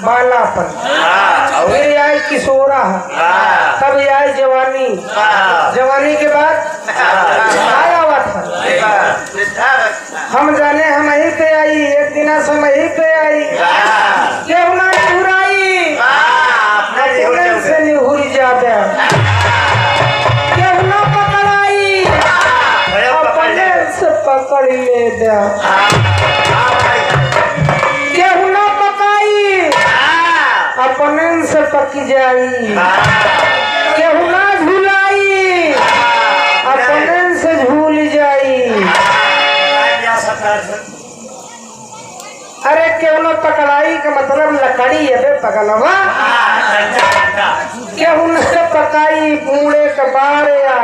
बालापन, फिर आई किशोरा, तब आई जवानी, जवानी के बाद आया हुआ था। हम जाने हम यहीं पे आई, एक दिन से मैं यहीं पे आई, क्यों ना निहुराई से निहुर जाते, क्यों ना पकड़ाई अपने से पकड़ ले दिया, क्यों ना पकाई अपने से पक जाई, क्यों ना झूलाई अपने से झूल जाई। अरे क्यों ना पकड़ाई का मतलब लकड़ी है बे पगलवा, क्यों न पकाई बूढ़े कबाड़िया,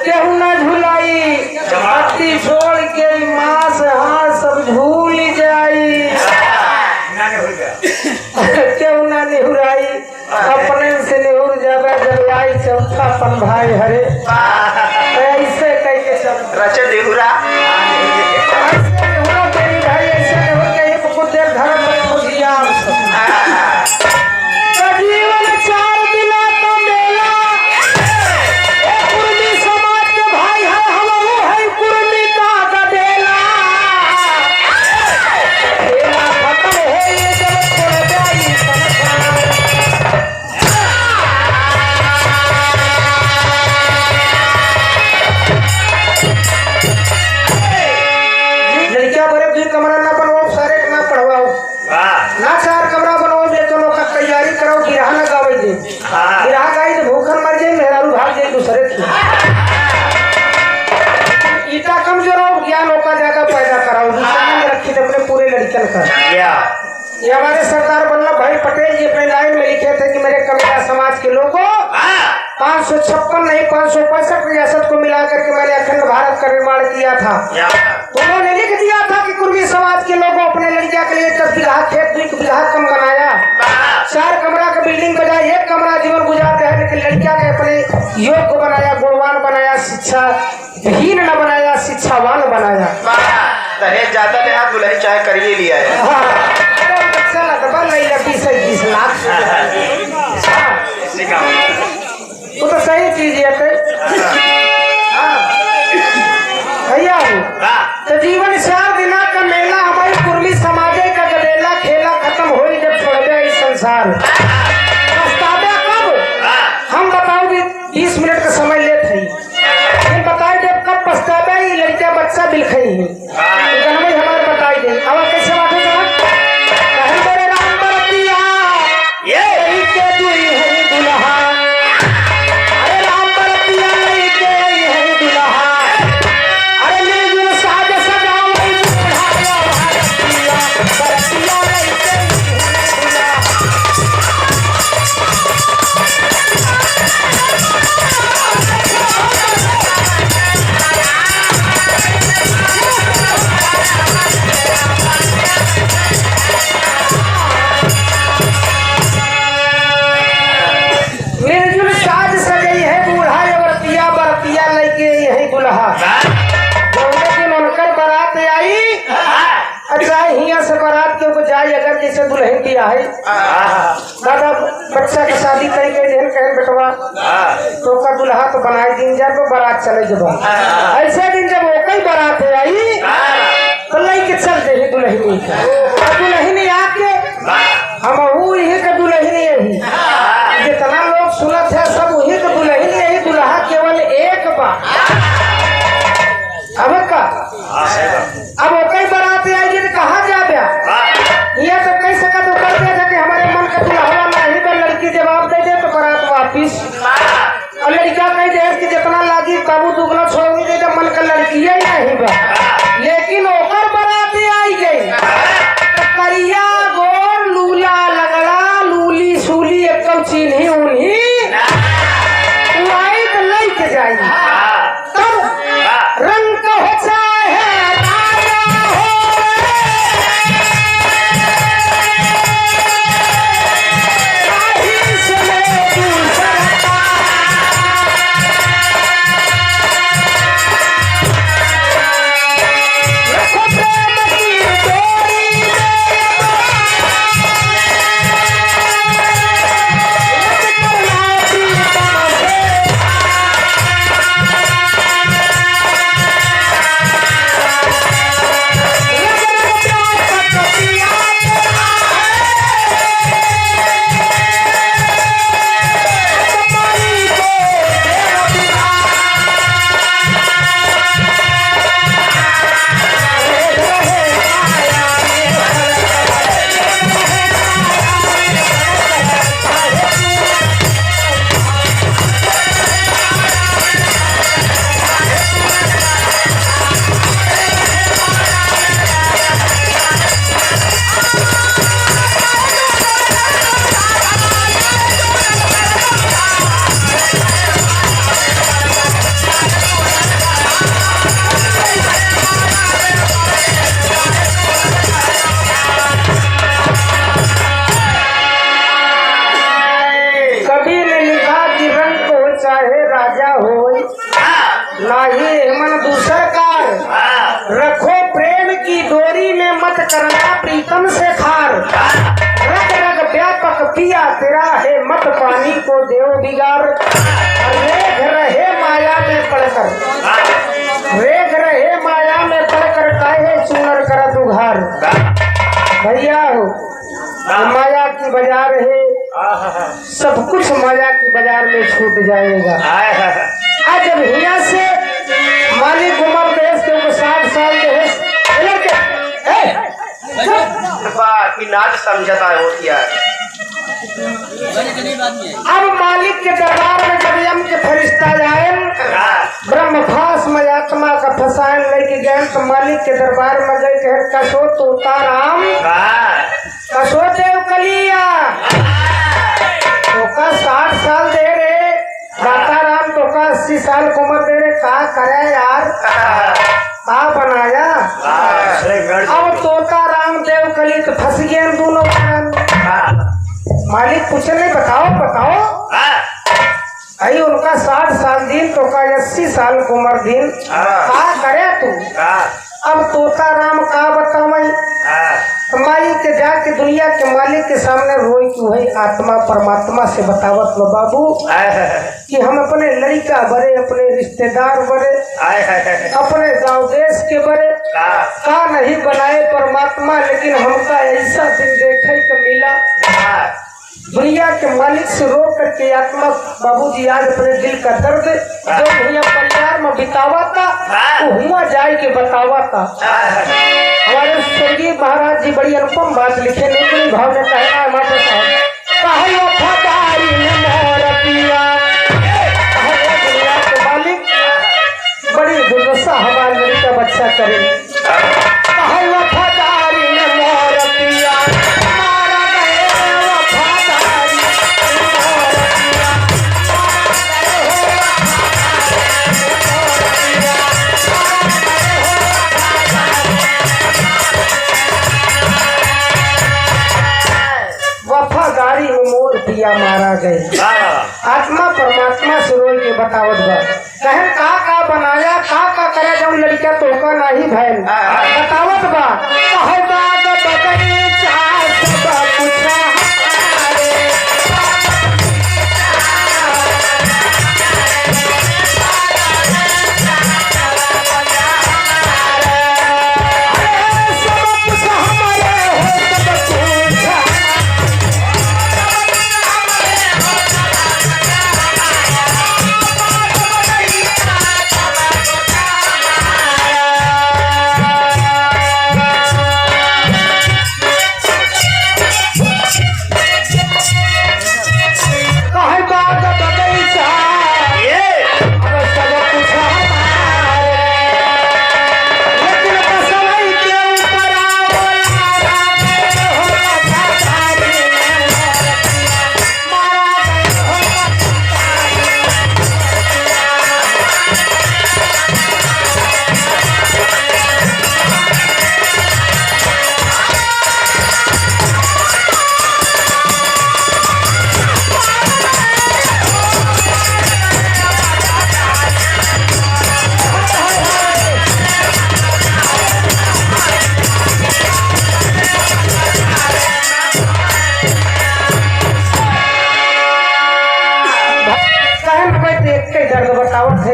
क्यों न झुलाई पत्ती छोड़ के मांस हाथ सब झूल जाई, क्यों न निहुराई अपने से निहुर जावे जब आई चौथापन भाई हरे, ऐसे कह के सब रचे निहुरा ईटा कम जो ज्ञान होगा ज्यादा पैदा कराओ, रखी अपने पूरे लड़कन का। ये हमारे सरदार वल्लभ भाई पटेल जी अपने लाइन में लिखे थे कि मेरे कबीरा समाज के लोगों 556 नहीं 565 रियासत को मिलाकर के मैंने अखंड भारत का निर्माण किया था। उन्होंने लिख दिया था कि कुर्मी समाज के लोगों अपने लड़किया के लिए 10 बीघा खेत 2 बीघा कम बनाया, 4 कमरा का बिल्डिंग बनाया, 1 कमरा जीवन गुजारते हैं, लेकिन लड़किया के अपने योग्य बनाया, गुणवान बनाया, शिक्षा हीन न बनाया, शिक्षावान बनाया। दहेज ज्यादा ले हाथ दुल्हन चाहे कर ही लिया है। नहीं 20-21 लाख वो तो सही चीज है भैया। तो जीवन 4 दिना का मेला हमारी कुर्मी समाजे का गडेला खेला खत्म हो जब छोड़ गया इस संसार। पछतावा कब हम बताओगे 20 मिनट का समय लेते ही, लेकिन बताए जब कब पछतावा ये लड़का बच्चा बिलखई है हमारे बताई दे। अब कैसे बात है जैसे दुल्हन दिया है दादा बच्चा का शादी करके देन कहे बेटवा तो का दुल्हा तो बनाए दिन जब बारात चले जब ऐसे दिन जब वो कई बारात आई तो लेके चल दे दुल्हनी दुल्हनी आके हम वही का दुल्हनी यही जितना लोग सुनत है सब वही का दुल्हनी यही, दुल्हा केवल एक बार अब का अब वो कई बारात आई तो कहा जा ये तो कह सका तो कर दिया था कि हमारे मन का दुल्हा नहीं पर लड़की जवाब दे दे तो बारात वापिस, और लड़का कह दे कि जितना लागी काबू दुगना छोड़ दे तो मन का लड़की ही नहीं बा, लेकिन ओकर बारात आई गई रखो प्रेम की डोरी में मत करना प्रीतम से खार। रग रग व्यापक पिया तेरा है मत पानी को देव बिगाड़। रेग रहे माया में पड़कर, रेग रहे माया में पड़कर काहे चूनर कर दुघार। भैया हो माया की बाजार है, सब कुछ माया की बाजार में छूट जाएगा। आज जब हिया से मालिक उमर देश के 60 साल देश की नाच समझता होती है। अब मालिक के दरबार में जब यम के फरिश्ता जाए ब्रह्म फास में आत्मा का फसायन लेके गए तो मालिक के दरबार में गए कहे कसो तोता राम कसो देव कलिया तो का 60 साल दे रे दाता राम तो का 80 साल की उम्र दे रे का करे यार का बनाया। अब तोता राम देव कली तो फंस गए दोनों। मालिक पूछे नहीं बताओ बताओ आई उनका 60 साल दिन तो का 80 साल की उम्र दिन का करे तू। अब तोता राम का बताओ माई के जाके दुनिया के मालिक के सामने रोई कि वही आत्मा परमात्मा से बतावत लो बाबू कि हम अपने लड़का बड़े अपने रिश्तेदार बड़े अपने गांव देश के बड़े का नहीं बनाए परमात्मा, लेकिन हमका ऐसा दिन देखे को मिला दुनिया के मालिक से रो करके आत्मा बाबूजी आज अपने दिल का दर्द जो भैया परिवार में बितावा था वो हुआ जाए के बतावा था। हमारे स्वर्गीय महाराज जी बड़ी अनुपम बात लिखे नहीं भाव में कहना है माता साहब दुनिया के मालिक बड़ी दुर्दशा हमारे लड़का बच्चा करे वफादारी में मोर पिया वफादारी में मोर पिया मारा गए। आत्मा परमात्मा से रोई के बतावत बा कहन का बनाया का करे जब लड़का तो का नहीं भैल बतावत बा कहे बात बकरी चाह सब पूछा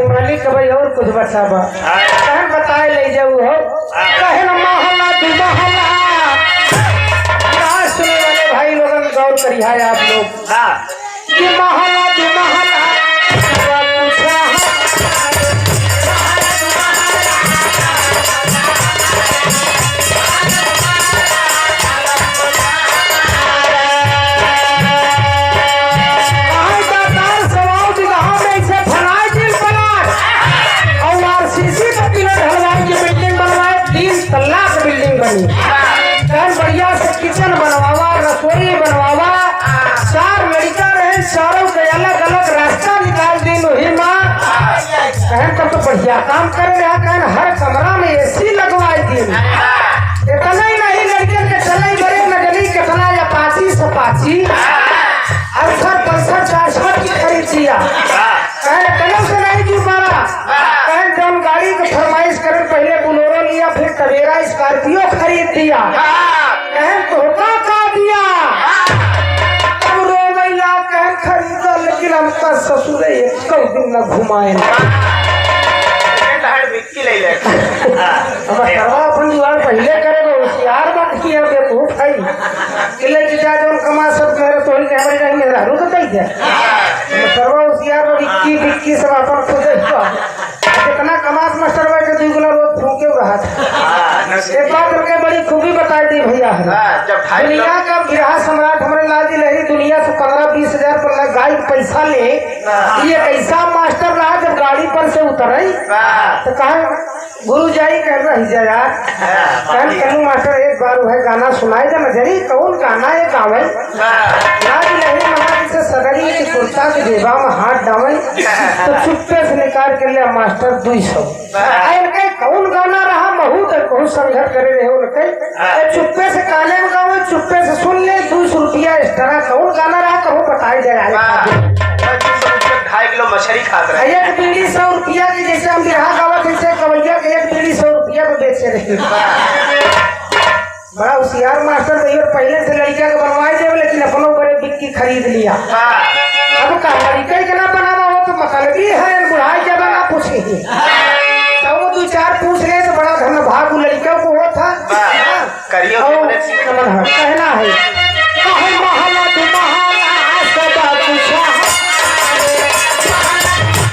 मालिक भाई और कुछ बचावा कहन बताए ले जाऊ हो कहन महला दुमहला सुने वाले भाई लोगन गौर करिए आप लोग कि महला दुमहला बढ़िया से किचन बनवावा रसोई बनवावा 4 लड़का रहे चारों के अलग अलग रास्ता निकाल दी वही माँ कहन तब तो बढ़िया काम कर रहा कहन हर कमरा में एसी लगवाई दी इतना ही नहीं लड़के के चले बड़े न जनी कितना अपाची सपाची अवसर पल्सर 400 की खरीद दिया कहन कलम से नहीं जी पारा कहन जब गाड़ी की फरमाइश करे पहले बुलोरो लिया स्कॉर्पियो खरीद दिया। कहे धोखा खा दिया। अब रो गईला कहे खरीदा, लेकिन हमका ससुर एक दिन न घुमाए विक्की ले ले। अब करवा अपन जुआर पहले करे होशियार बात की है बेवकूफ है किले की जा जोन कमा सब मेरे तोड़ी के हमरे जाई मेरा रू तो दई दे करवा होशियार और विक्की विक्की सब अपन खुद कितना कमात मास्टर भाई के 2 गुना रोज फूके रहा। एक बात करके बड़ी खूबी बताई दी भैया है। जब दुनिया का बिरहा सम्राट हमारे लाजी लहरी दुनिया से 15-20 हजार पर गाड़ी पैसा ले, ये कैसा मास्टर रहा जब गाड़ी पर से उतरे तो कहा गुरु जाई कह रही जा यार कहूँ मास्टर एक बार वह गाना सुनाई दे नजरी कौन गाना है गावे लाजी लहरी महाराज से सदरी की कुर्ता के जेबा में हाथ डावे तो चुप्पे से निकाल के लिया मास्टर 200 इनके कौन गाना रहा महू तक बहुत संघर्ष करे रहे उनके चुप्पे से काले में गावे चुप्पे से सुन ले 200 रुपया इस तरह कौन गाना रहा कहूँ बताई जाए 2.5 किलो मछली खात रहे। एक बीड़ी 100 रुपया की जैसे हम बिरहा गावत जैसे कवैया के एक बीड़ी 100 रुपया में बेचे रहे। बड़ा होशियार मास्टर भैया पहले से लड़का के बनवाई दे लेकिन अपनों बड़े बिक्की खरीद लिया। अब का लड़का के ना बनावा हो तो मतलबी है बुढ़ाई जब ना पूछे तो वो 2-4 पूछ रहे तो बड़ा धन भाग लड़का को हो था करियो कहना है